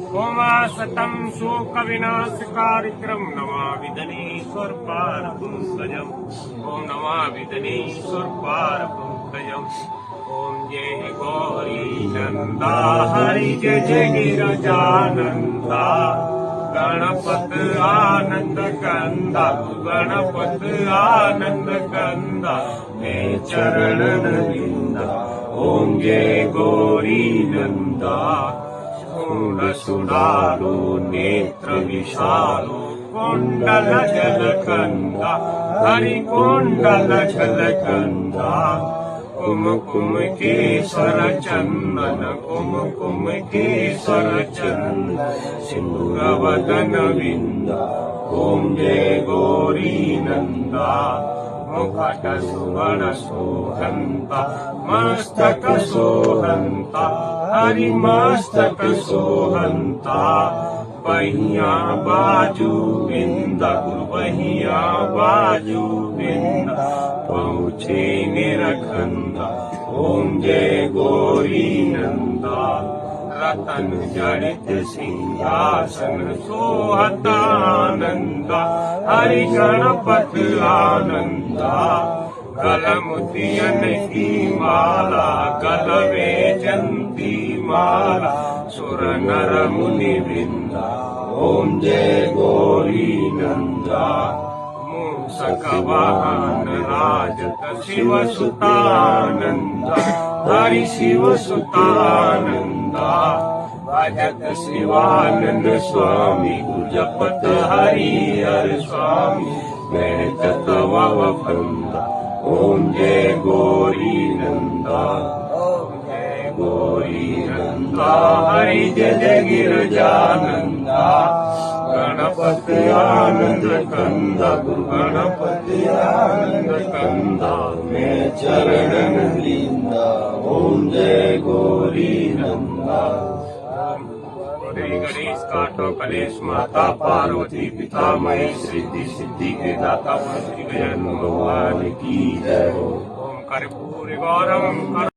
ओमासतं शोकविनाशकारिक्रम नमामि धनेश्वर पारपङ्कजम् ॐ नमामि धनेश्वर पारपङ्कजम् ॐ जय गौरी नंदा हरि जय जय गिरिजानंदा गणपत आनंद कंदा गणपत आनंद कंदा मे चरण विंदा ओम जय गौरी नंदा पूर्ण सुडालो नेत्र विशालो कुंडल जलकंदा हरि कुंडल जलकंदा कुमकुम केसर चंदन कुमकुम केसर चंदन सिंदूरवदन विंदा ओम जय गौरी नंदा मुखट सुवर्ण सोहंता मस्तक सोहंता हरि मस्तक सोहंता बहिया बाजू बिंदा बहिया बाजू बिंदा पहुँचे निरखंदा ओम जय गौरी नंदा रतन जड़ित सिंहासन सोहतानंदा हरि गणपत आनंदा कलमुदियन की माला कलवे जंती माला सुर नर मुनि वृंदा ओम जय गौरी नंदा मूषक वाहन राजत शिव सुतानंदा हरि शिव सुतानंदा भजत शिवानंद स्वामी जपत हरि हर स्वामी मैं तत्व वंदा ओम जय गौरी नंदा ओम जय गौरी नंदा हरि जय जय गिरिजानंदा गणपति आनंद कंदा गुरु गणपति आनंद कंदा मैं चरण लींदा ओम जय गौरी नंदा गणेश काटो कलेश माता पार्वती पिता महेश सिद्धि सिद्धि के दाता श्री गजानन भगवान की जय। ओम कर्पूर गौरम